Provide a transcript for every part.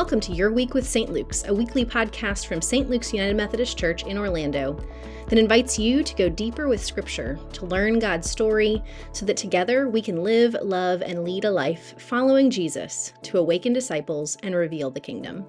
Welcome to Your Week with St. Luke's, a weekly podcast from St. Luke's United Methodist Church in Orlando that invites you to go deeper with Scripture, to learn God's story, so that together we can live, love, and lead a life following Jesus to awaken disciples and reveal the kingdom.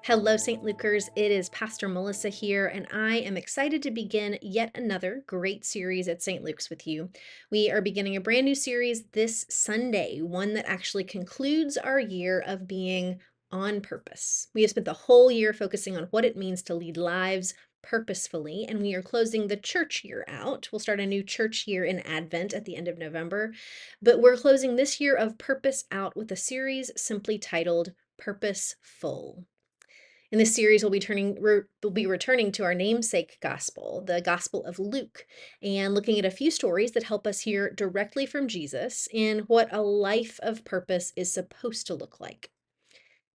Hello, St. Lukers. It is Pastor Melissa here, and I am excited to begin yet another great series at St. Luke's with you. We are beginning a brand new series this Sunday, one that actually concludes our year of being on purpose. We have spent the whole year focusing on what it means to lead lives purposefully, and we are closing the church year out. We'll start a new church year in Advent at the end of November, but we're closing this year of purpose out with a series simply titled Purposeful. In this series, we'll be returning to our namesake gospel, the Gospel of Luke, and looking at a few stories that help us hear directly from Jesus in what a life of purpose is supposed to look like.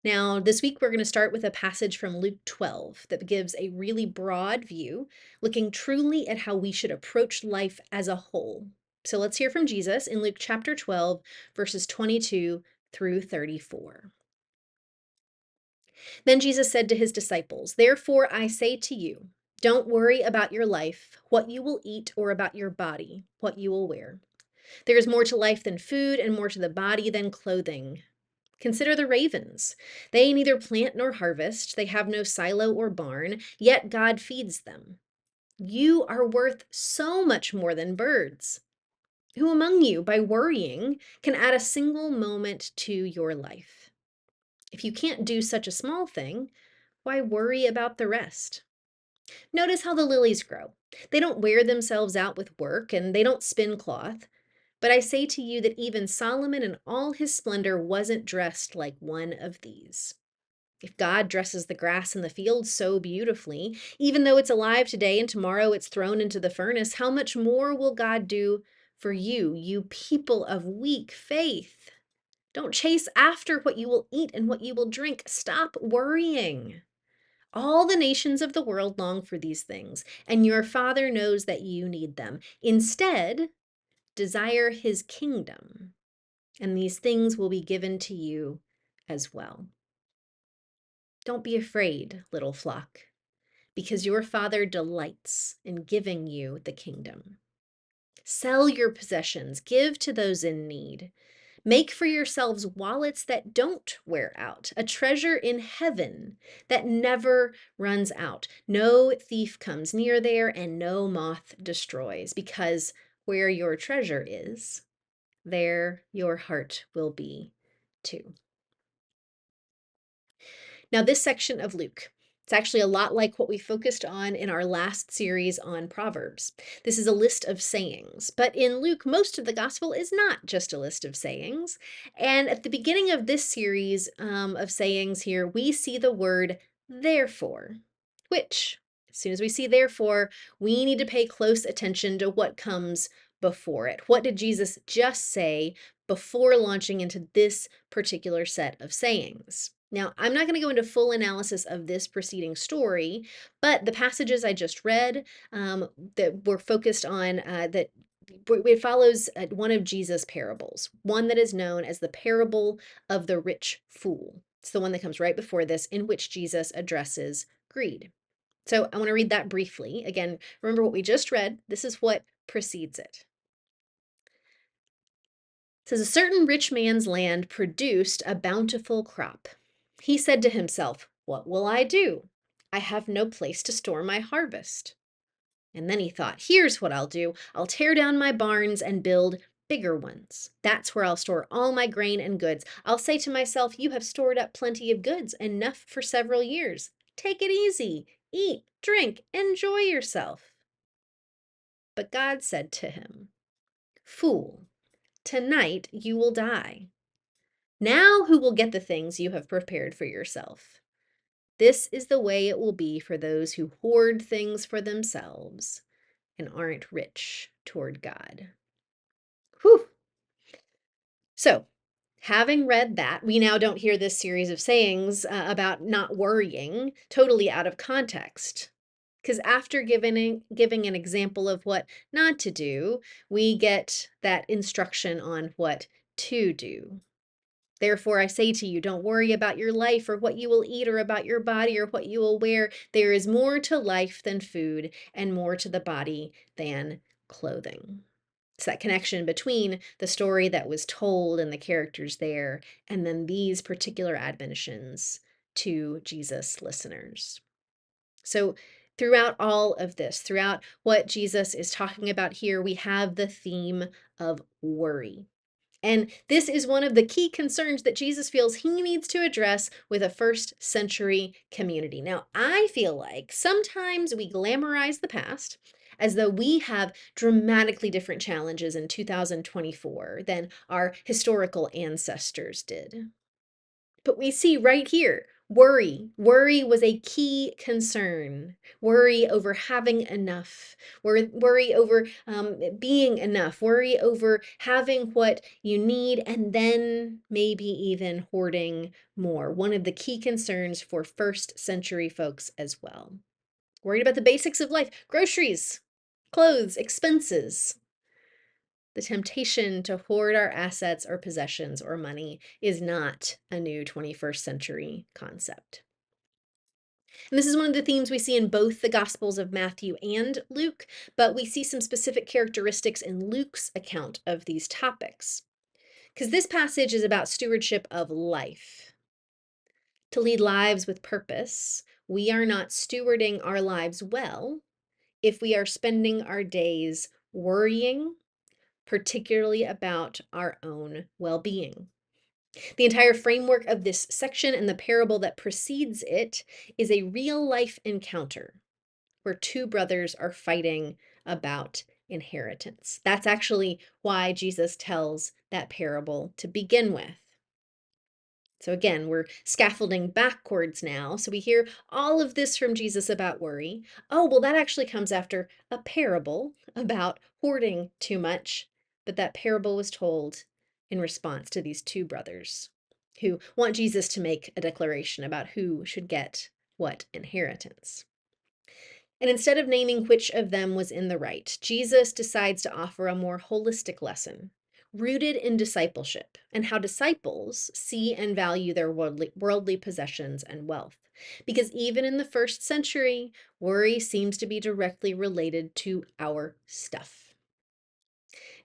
Now, this week, we're going to start with a passage from Luke 12 that gives a really broad view, looking truly at how we should approach life as a whole. So let's hear from Jesus in Luke chapter 12, verses 22 through 34. Then Jesus said to his disciples, "Therefore I say to you, don't worry about your life, what you will eat, or about your body, what you will wear. There is more to life than food, and more to the body than clothing. Consider the ravens. They neither plant nor harvest, they have no silo or barn, yet God feeds them. You are worth so much more than birds. Who among you, by worrying, can add a single moment to your life? If you can't do such a small thing, why worry about the rest? Notice how the lilies grow. They don't wear themselves out with work and they don't spin cloth. But I say to you that even Solomon in all his splendor wasn't dressed like one of these. If God dresses the grass in the field so beautifully, even though it's alive today and tomorrow it's thrown into the furnace, how much more will God do for you, you people of weak faith? Don't chase after what you will eat and what you will drink. Stop worrying. All the nations of the world long for these things, and your Father knows that you need them. Instead, desire his kingdom, and these things will be given to you as well. Don't be afraid, little flock, because your Father delights in giving you the kingdom. Sell your possessions, give to those in need. Make for yourselves wallets that don't wear out, a treasure in heaven that never runs out. No thief comes near there, and no moth destroys, because where your treasure is, there your heart will be too. Now, this section of Luke, it's actually a lot like what we focused on in our last series on Proverbs. This is a list of sayings, but in Luke, most of the gospel is not just a list of sayings. And at the beginning of this series of sayings here, we see the word therefore, which, as soon as we see therefore, we need to pay close attention to what comes before it. What did Jesus just say before launching into this particular set of sayings? Now, I'm not going to go into full analysis of this preceding story, but the passages I just read that were focused on that it follows one of Jesus' parables, one that is known as the parable of the rich fool. It's the one that comes right before this, in which Jesus addresses greed. So I want to read that briefly. Again, remember what we just read. This is what precedes it. It says, a certain rich man's land produced a bountiful crop. He said to himself, what will I do? I have no place to store my harvest. And then he thought, here's what I'll do. I'll tear down my barns and build bigger ones. That's where I'll store all my grain and goods. I'll say to myself, you have stored up plenty of goods, enough for several years. Take it easy. Eat, drink, enjoy yourself. But God said to him, fool, tonight you will die. Now who will get the things you have prepared for yourself? This is the way it will be for those who hoard things for themselves and aren't rich toward God. Whew. So, having read that, we now don't hear this series of sayings about not worrying totally out of context. Because after giving an example of what not to do, we get that instruction on what to do. Therefore, I say to you, don't worry about your life or what you will eat or about your body or what you will wear. There is more to life than food and more to the body than clothing. It's that connection between the story that was told and the characters there, and then these particular admonitions to Jesus listeners. So, throughout all of this, throughout what Jesus is talking about here, we have the theme of worry. And this is one of the key concerns that Jesus feels he needs to address with a first century community. Now, I feel like sometimes we glamorize the past as though we have dramatically different challenges in 2024 than our historical ancestors did. But we see right here worry. Worry was a key concern. Worry over having enough. Worry over being enough. Worry over having what you need and then maybe even hoarding more. One of the key concerns for first century folks as well. Worried about the basics of life, groceries, clothes, expenses. The temptation to hoard our assets or possessions or money is not a new 21st century concept. And this is one of the themes we see in both the Gospels of Matthew and Luke, but we see some specific characteristics in Luke's account of these topics. Because this passage is about stewardship of life. To lead lives with purpose, we are not stewarding our lives well if we are spending our days worrying, particularly about our own well being. The entire framework of this section and the parable that precedes it is a real life encounter where two brothers are fighting about inheritance. That's actually why Jesus tells that parable to begin with. So again, we're scaffolding backwards now. So we hear all of this from Jesus about worry. Oh, well, that actually comes after a parable about hoarding too much. But that parable was told in response to these two brothers who want Jesus to make a declaration about who should get what inheritance. And instead of naming which of them was in the right, Jesus decides to offer a more holistic lesson rooted in discipleship and how disciples see and value their worldly possessions and wealth. Because even in the first century, worry seems to be directly related to our stuff.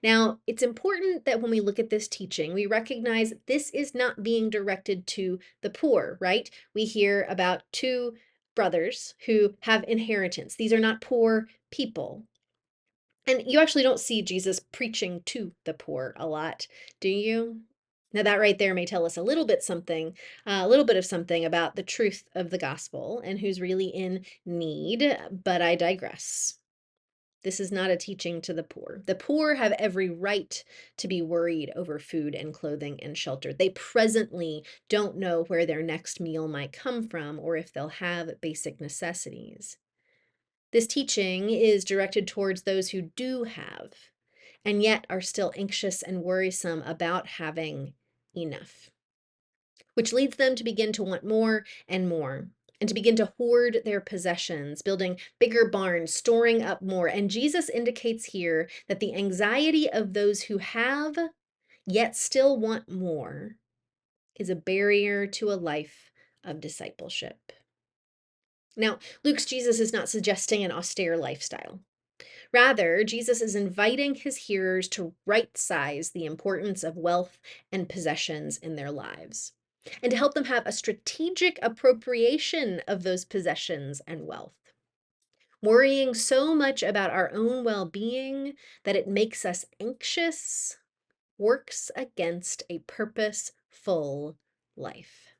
Now, it's important that when we look at this teaching, we recognize this is not being directed to the poor, right? We hear about two brothers who have inheritance. These are not poor people. And you actually don't see Jesus preaching to the poor a lot, do you? Now that right there may tell us a little bit of something about the truth of the gospel and who's really in need, but I digress. This is not a teaching to the poor. The poor have every right to be worried over food and clothing and shelter. They presently don't know where their next meal might come from or if they'll have basic necessities. This teaching is directed towards those who do have, and yet are still anxious and worrisome about having enough, which leads them to begin to want more and more, and to begin to hoard their possessions, building bigger barns, storing up more. And Jesus indicates here that the anxiety of those who have, yet still want more, is a barrier to a life of discipleship. Now, Luke's Jesus is not suggesting an austere lifestyle. Rather, Jesus is inviting his hearers to right size the importance of wealth and possessions in their lives, and to help them have a strategic appropriation of those possessions and wealth. Worrying so much about our own well being that it makes us anxious works against a purposeful life.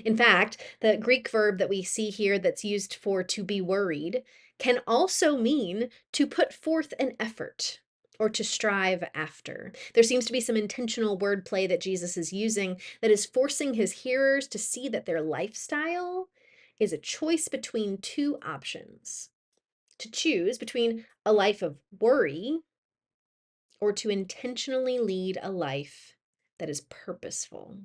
In fact, the Greek verb that we see here that's used for to be worried can also mean to put forth an effort or to strive after. There seems to be some intentional wordplay that Jesus is using that is forcing his hearers to see that their lifestyle is a choice between two options. To choose between a life of worry or to intentionally lead a life that is purposeful.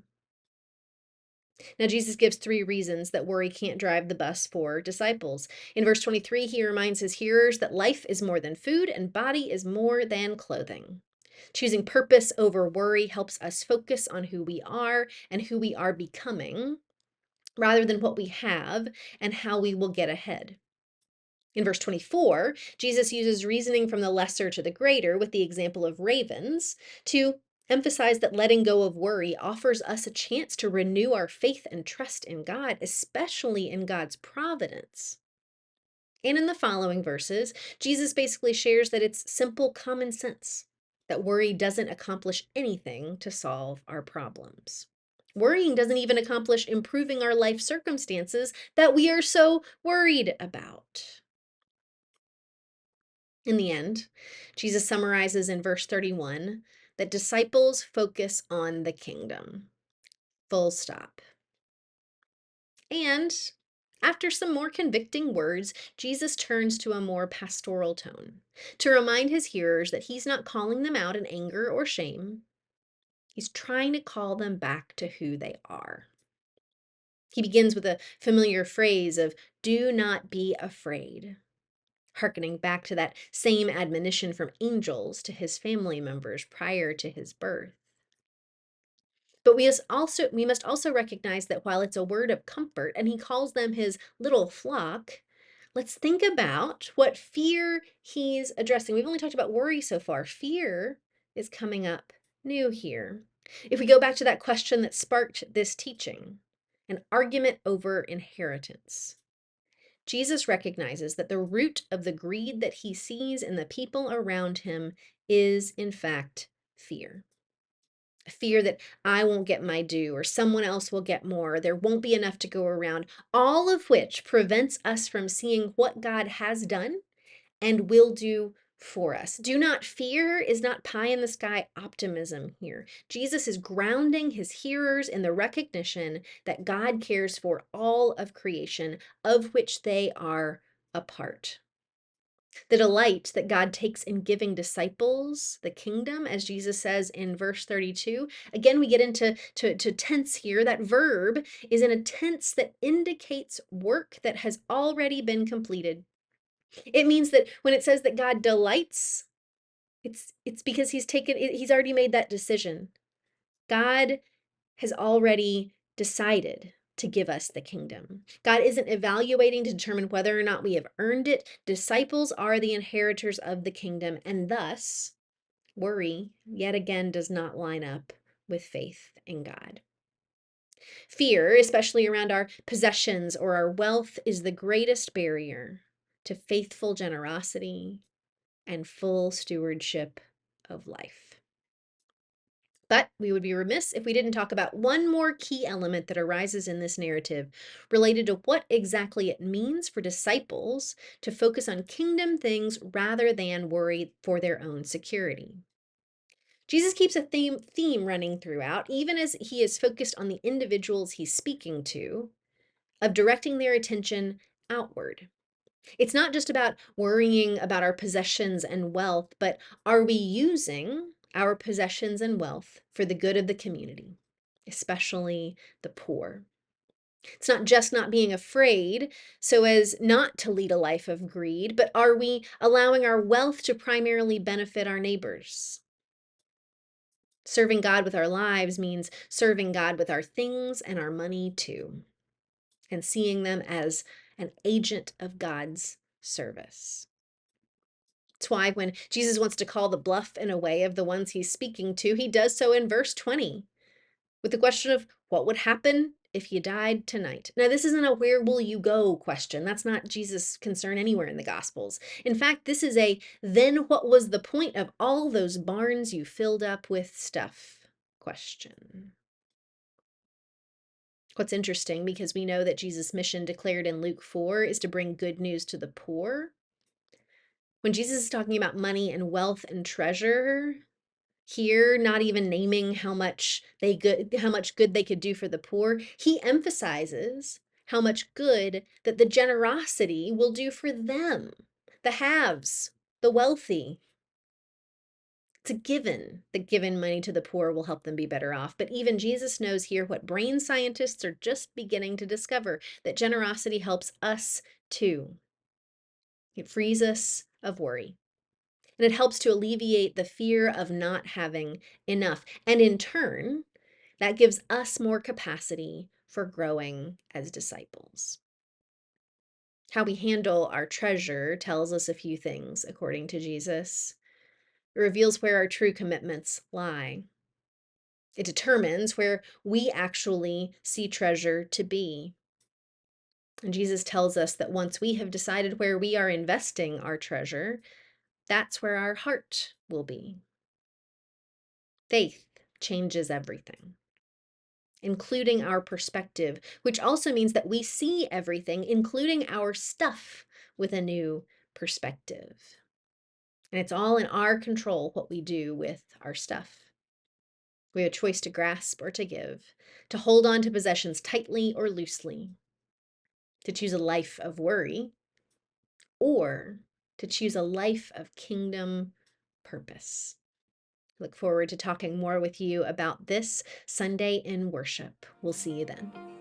Now, Jesus gives three reasons that worry can't drive the bus for disciples. In verse 23, he reminds his hearers that life is more than food and body is more than clothing. Choosing purpose over worry helps us focus on who we are and who we are becoming, rather than what we have and how we will get ahead. In verse 24, Jesus uses reasoning from the lesser to the greater with the example of ravens to emphasize that letting go of worry offers us a chance to renew our faith and trust in God, especially in God's providence. And in the following verses, Jesus basically shares that it's simple common sense, that worry doesn't accomplish anything to solve our problems. Worrying doesn't even accomplish improving our life circumstances that we are so worried about. In the end, Jesus summarizes in verse 31 that disciples focus on the kingdom. Full stop. And after some more convicting words, Jesus turns to a more pastoral tone to remind his hearers that he's not calling them out in anger or shame. He's trying to call them back to who they are. He begins with a familiar phrase of, "Do not be afraid," hearkening back to that same admonition from angels to his family members prior to his birth. But we must also recognize that while it's a word of comfort and he calls them his little flock, let's think about what fear he's addressing. We've only talked about worry so far. Fear is coming up new here. If we go back to that question that sparked this teaching, an argument over inheritance, Jesus recognizes that the root of the greed that he sees in the people around him is, in fact, fear. Fear that I won't get my due, or someone else will get more, or there won't be enough to go around, all of which prevents us from seeing what God has done and will do for us. Do not fear is not pie in the sky optimism here. Jesus is grounding his hearers in the recognition that God cares for all of creation, of which they are a part. The delight that God takes in giving disciples the kingdom, as Jesus says in verse 32. Again, we get into tense here. That verb is in a tense that indicates work that has already been completed. It means that when it says that God delights, it's because he's already made that decision. God has already decided to give us the kingdom. God isn't evaluating to determine whether or not we have earned it. Disciples are the inheritors of the kingdom, and thus, worry, yet again, does not line up with faith in God. Fear, especially around our possessions or our wealth, is the greatest barrier to faithful generosity and full stewardship of life. But we would be remiss if we didn't talk about one more key element that arises in this narrative related to what exactly it means for disciples to focus on kingdom things rather than worry for their own security. Jesus keeps a theme running throughout, even as he is focused on the individuals he's speaking to, of directing their attention outward. It's not just about worrying about our possessions and wealth, but are we using our possessions and wealth for the good of the community, especially the poor? It's not just not being afraid so as not to lead a life of greed, but are we allowing our wealth to primarily benefit our neighbors? Serving God with our lives means serving God with our things and our money too, and seeing them as an agent of God's service. It's why when Jesus wants to call the bluff in a way of the ones he's speaking to, he does so in verse 20 with the question of what would happen if you died tonight. Now, this isn't a where will you go question. That's not Jesus' concern anywhere in the Gospels. In fact, this is a then what was the point of all those barns you filled up with stuff question. What's interesting, because we know that Jesus' mission declared in Luke 4 is to bring good news to the poor. When Jesus is talking about money and wealth and treasure, here not even naming how much good they could do for the poor, he emphasizes how much good that the generosity will do for them, the haves, the wealthy. It's a given that giving money to the poor will help them be better off. But even Jesus knows here what brain scientists are just beginning to discover, that generosity helps us too. It frees us of worry. And it helps to alleviate the fear of not having enough. And in turn, that gives us more capacity for growing as disciples. How we handle our treasure tells us a few things, according to Jesus. It reveals where our true commitments lie. It determines where we actually see treasure to be. And Jesus tells us that once we have decided where we are investing our treasure, that's where our heart will be. Faith changes everything, including our perspective, which also means that we see everything, including our stuff, with a new perspective. And it's all in our control what we do with our stuff. We have a choice to grasp or to give, to hold on to possessions tightly or loosely, to choose a life of worry, or to choose a life of kingdom purpose. Look forward to talking more with you about this Sunday in worship. We'll see you then.